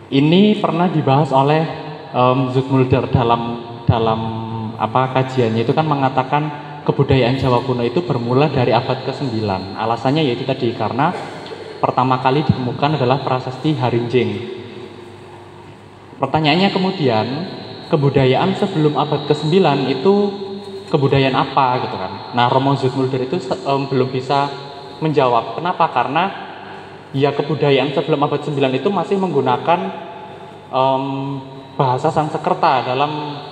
Ini pernah dibahas oleh Zoetmulder dalam kajiannya itu kan mengatakan kebudayaan Jawa kuno itu bermula dari abad ke-9. Alasannya yaitu tadi karena pertama kali ditemukan adalah prasasti Harinjing. Pertanyaannya kemudian, kebudayaan sebelum abad ke-9 itu kebudayaan apa gitu kan. Nah, Romo Zoetmulder itu belum bisa menjawab. Kenapa? Karena ya kebudayaan sebelum abad 9 itu masih menggunakan bahasa Sanskerta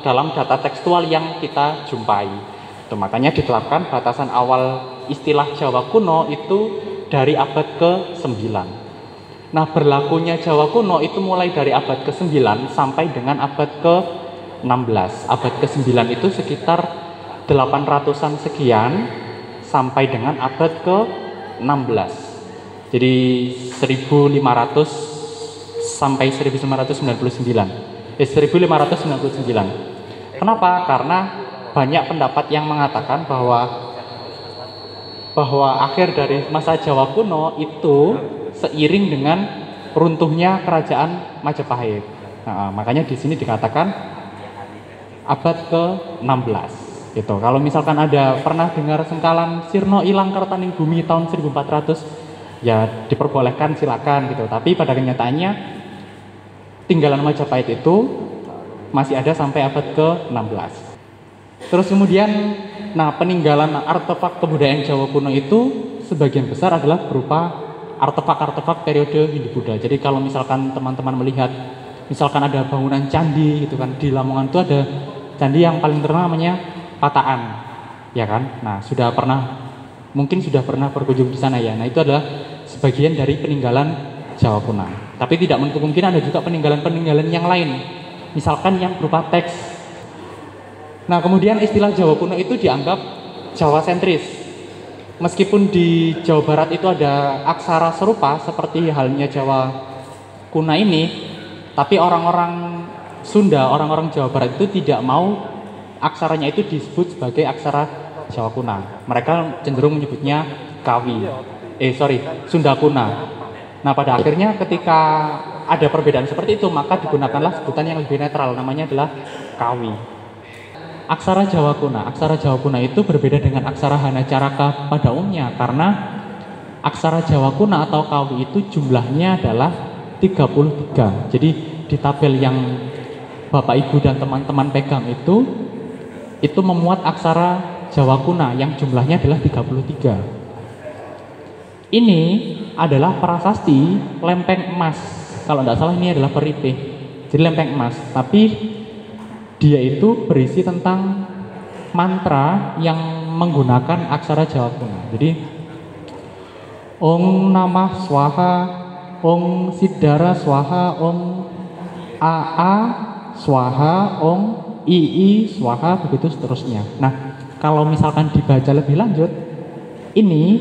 dalam data tekstual yang kita jumpai. Itu makanya ditetapkan batasan awal istilah Jawa kuno itu dari abad ke-9. Nah, berlakunya Jawa kuno itu mulai dari abad ke-9 sampai dengan abad ke-16. Abad ke-9 itu sekitar 800-an sekian sampai dengan abad ke-16. Jadi 1500 sampai 1599. Kenapa? Karena banyak pendapat yang mengatakan bahwa akhir dari masa Jawa kuno itu seiring dengan runtuhnya kerajaan Majapahit. Nah, makanya di sini dikatakan abad ke-16. Gitu. Kalau misalkan ada pernah dengar sengkalan Sirno ilang kertaning bumi tahun 1400, ya diperbolehkan silakan gitu. Tapi pada kenyataannya tinggalan Majapahit itu masih ada sampai abad ke-16. Terus kemudian, peninggalan artefak kebudayaan Jawa kuno itu sebagian besar adalah berupa artefak-artefak periode Hindu-Buddha. Jadi kalau misalkan teman-teman melihat, misalkan ada bangunan candi gitu kan, di Lamongan itu ada candi yang paling terkenal namanya Pataan, ya kan? Nah, mungkin sudah pernah berkunjung di sana ya. Nah, itu adalah sebagian dari peninggalan Jawa kuno. Tapi tidak menutup kemungkinan ada juga peninggalan-peninggalan yang lain, misalkan yang berupa teks. Nah, kemudian istilah Jawa kuno itu dianggap Jawa sentris. Meskipun di Jawa Barat itu ada aksara serupa seperti halnya Jawa kuno ini, tapi orang-orang Sunda, orang-orang Jawa Barat itu tidak mau aksaranya itu disebut sebagai aksara Jawa kuno. Mereka cenderung menyebutnya Sunda kuno. Nah, pada akhirnya ketika ada perbedaan seperti itu, maka digunakanlah sebutan yang lebih netral, namanya adalah Kawi. Aksara Jawa kuno itu berbeda dengan aksara Hanacaraka pada umumnya karena aksara Jawa kuno atau Kawi itu jumlahnya adalah 33. Jadi di tabel yang Bapak Ibu dan teman-teman pegang itu memuat aksara Jawa kuno yang jumlahnya adalah 33. Ini adalah prasasti lempeng emas. Kalau tidak salah ini adalah peripeh. Jadi lempeng emas, tapi dia itu berisi tentang mantra yang menggunakan aksara Jawa kuno. Jadi Om Namah Swaha, Om Siddhara Swaha, Om AA Swaha, Om II Swaha, begitu seterusnya. Nah, kalau misalkan dibaca lebih lanjut, ini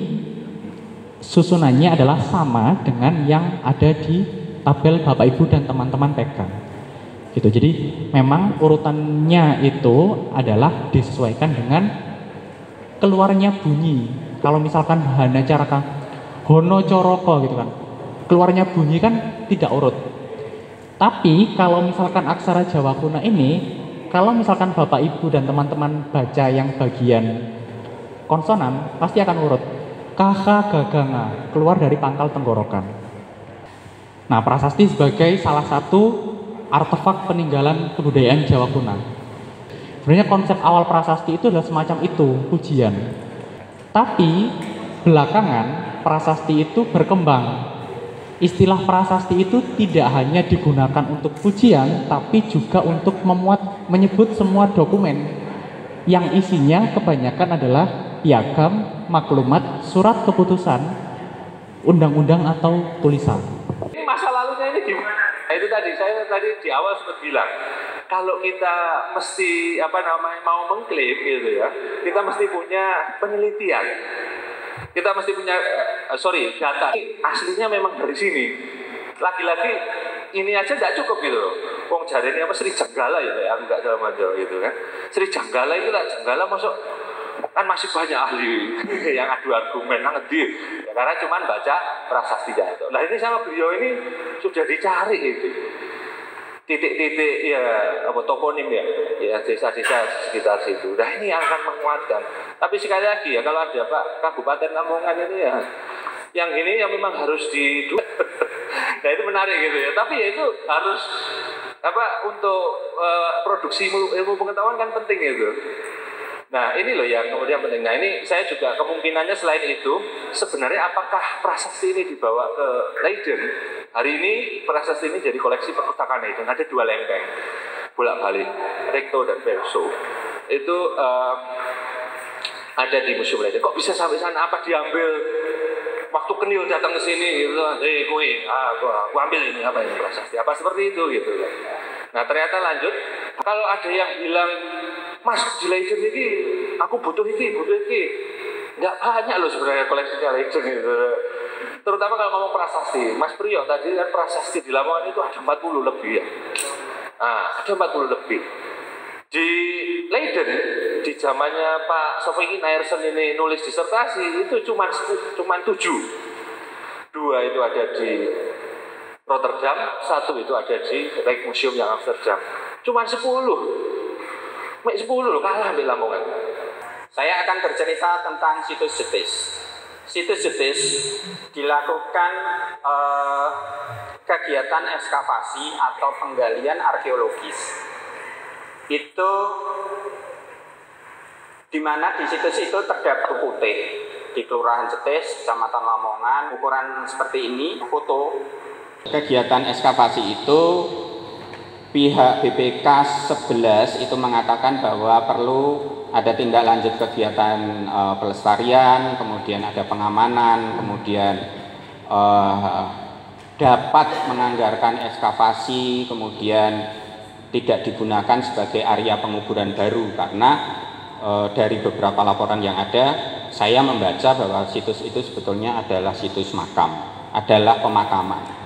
susunannya adalah sama dengan yang ada di tabel Bapak Ibu dan teman-teman pegang. Gitu. Jadi memang urutannya itu adalah disesuaikan dengan keluarnya bunyi. Kalau misalkan Hanacaraka, Hono Coroko gitu kan, keluarnya bunyi kan tidak urut. Tapi kalau misalkan aksara Jawa kuno ini, kalau misalkan Bapak Ibu dan teman-teman baca yang bagian konsonan, pasti akan urut. Kaka gaganga, keluar dari pangkal tenggorokan. Nah, prasasti sebagai salah satu artefak peninggalan kebudayaan Jawa kuno. Sebenarnya konsep awal prasasti itu adalah semacam itu, pujian. Tapi belakangan prasasti itu berkembang. Istilah prasasti itu tidak hanya digunakan untuk pujian, tapi juga untuk menyebut semua dokumen yang isinya kebanyakan adalah piagam, maklumat, surat keputusan, undang-undang atau tulisan. Ini masa lalunya ini gimana? Itu saya tadi di awal sempat bilang, kalau kita mesti mau mengklaim gitu ya, kita mesti punya penelitian, kita mesti punya data. Aslinya memang dari sini. Lagi-lagi ini aja tidak cukup gitu loh. Wong jari ini Sri Jenggala ya, aku nggak dalam aja gitu kan. Sri Jenggala itu lah, Jenggala masuk kan masih banyak ahli yang adu argumen ngerti ya, karena cuman baca prasasti itu. Nah, ini sama beliau ini sudah dicari itu. titik-titik ya apa toponim ya desa-desa sekitar situ. Nah ini akan menguatkan. Tapi sekali lagi ya kalau ada Pak Kabupaten Lamongan ini ya yang ini yang memang harus nah itu menarik gitu ya. Tapi ya itu harus untuk produksi ilmu pengetahuan kan penting itu. Nah ini loh yang kemudian penting. Nah ini saya juga kemungkinannya selain itu sebenarnya apakah prasasti ini dibawa ke Leiden? Hari ini prasasti ini jadi koleksi perpustakaan Leiden. Ada 2 lempeng bolak-balik, recto dan verso. Itu ada di Museum Leiden. Kok bisa sampai sana? Apa diambil waktu Kenil datang ke sini gitu? Aku ambil ini apa ini prasasti? Apa seperti itu gitu? Nah ternyata lanjut. Kalau ada yang bilang Mas di Leiden ini aku butuh ini. Nggak banyak loh sebenarnya koleksinya Leiden gitu. Terutama kalau ngomong prasasti. Mas Priyo tadi kan prasasti di Lamongan itu ada 40 lebih ya. Nah, ada 40 lebih. Di Leiden di zamannya Pak Sofie Naersen ini nulis disertasi itu cuma 7. 2 itu ada di Rotterdam, 1 itu ada di Rijksmuseum yang Amsterdam. Cuma 10. 10 loh, kalah ambil Lamongan. Saya akan bercerita tentang situs Jetis. Situs Jetis dilakukan kegiatan ekskavasi atau penggalian arkeologis. Itu di mana di situs itu terdapat putih di Kelurahan Jetis, Kecamatan Lamongan, ukuran seperti ini. Foto kegiatan ekskavasi itu pihak BPK 11 itu mengatakan bahwa perlu ada tindak lanjut kegiatan pelestarian, kemudian ada pengamanan, kemudian dapat menganggarkan ekskavasi, kemudian tidak digunakan sebagai area penguburan baru karena dari beberapa laporan yang ada, saya membaca bahwa situs itu sebetulnya adalah situs makam, adalah pemakaman.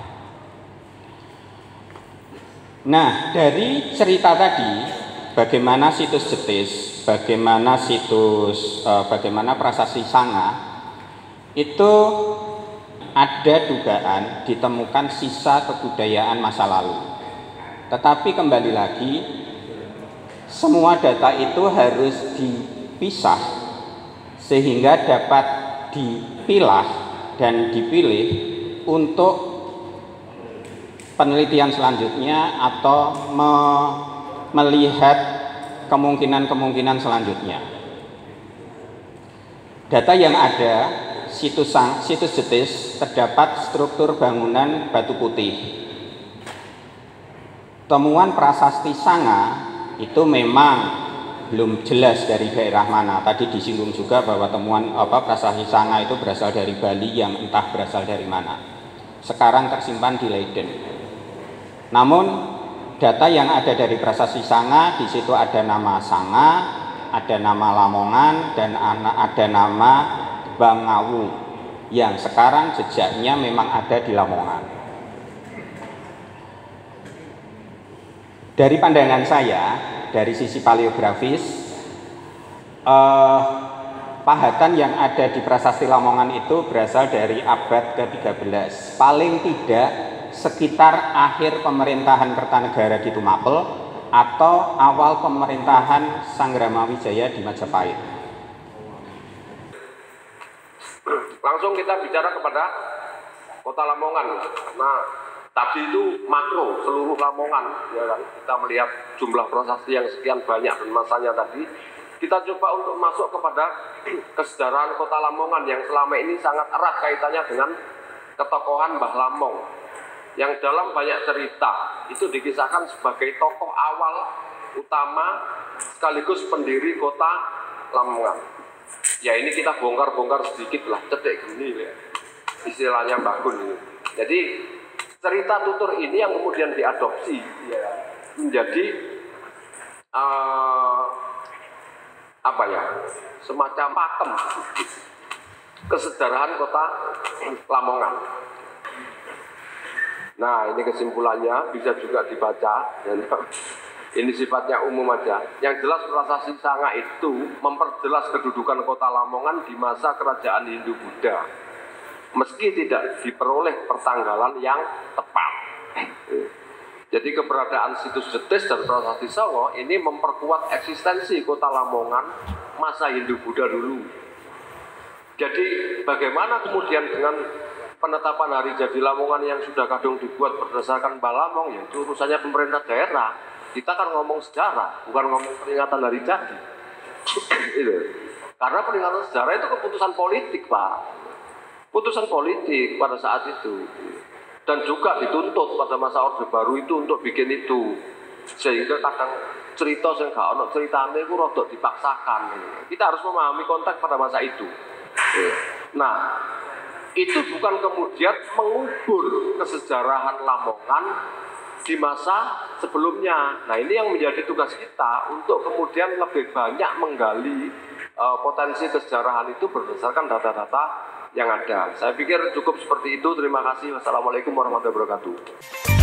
Nah, dari cerita tadi, bagaimana situs Jetis, bagaimana prasasti Sanga, itu ada dugaan ditemukan sisa kebudayaan masa lalu. Tetapi kembali lagi, semua data itu harus dipisah sehingga dapat dipilah dan dipilih untuk penelitian selanjutnya atau melihat kemungkinan-kemungkinan selanjutnya. Data yang ada, situs Jetis terdapat struktur bangunan batu putih. Temuan prasasti Sanga itu memang belum jelas dari daerah mana. Tadi disinggung juga bahwa temuan prasasti Sanga itu berasal dari Bali yang entah berasal dari mana. Sekarang tersimpan di Leiden. Namun data yang ada dari prasasti Sanga, di situ ada nama Sanga, ada nama Lamongan, dan ada nama Bangawu yang sekarang jejaknya memang ada di Lamongan. Dari pandangan saya, dari sisi paleografis, pahatan yang ada di prasasti Lamongan itu berasal dari abad ke-13, paling tidak sekitar akhir pemerintahan Kertanegara di Tumapel atau awal pemerintahan Sanggramawijaya di Majapahit. Langsung kita bicara kepada kota Lamongan. Nah, tadi itu makro seluruh Lamongan, ya kan? Kita melihat jumlah prasasti yang sekian banyak dan masanya tadi. Kita coba untuk masuk kepada kesejarahan kota Lamongan yang selama ini sangat erat kaitannya dengan ketokohan Mbah Lamong, yang dalam banyak cerita itu dikisahkan sebagai tokoh awal utama sekaligus pendiri kota Lamongan. Ya ini kita bongkar-bongkar sedikit lah, cedek geni ya, istilahnya Mbah Gun ini. Jadi cerita tutur ini yang kemudian diadopsi ya, menjadi semacam pakem kesejarahan kota Lamongan. Nah ini kesimpulannya bisa juga dibaca dan ini sifatnya umum aja. Yang jelas prasasti Sanga itu memperjelas kedudukan kota Lamongan di masa kerajaan Hindu-Buddha, meski tidak diperoleh pertanggalan yang tepat. Jadi keberadaan situs Jetis dan Prasasti Songo ini memperkuat eksistensi kota Lamongan masa Hindu-Buddha dulu. Jadi bagaimana kemudian dengan penetapan hari jadi Lamongan yang sudah kadung dibuat berdasarkan Balamong, yaitu urusannya pemerintah daerah. Kita kan ngomong sejarah, bukan ngomong peringatan hari jadi. Itu. Karena peringatan sejarah itu keputusan politik, Pak. Putusan politik pada saat itu. Dan juga dituntut pada masa Orde Baru itu untuk bikin itu. Sehingga kadang cerita yang gak ono ceritanya itu rodok dipaksakan. Kita harus memahami konteks pada masa itu. Nah, itu bukan kemudian mengubur kesejarahan Lamongan di masa sebelumnya. Nah, ini yang menjadi tugas kita untuk kemudian lebih banyak menggali potensi kesejarahan itu berdasarkan data-data yang ada. Saya pikir cukup seperti itu. Terima kasih. Wassalamualaikum warahmatullahi wabarakatuh.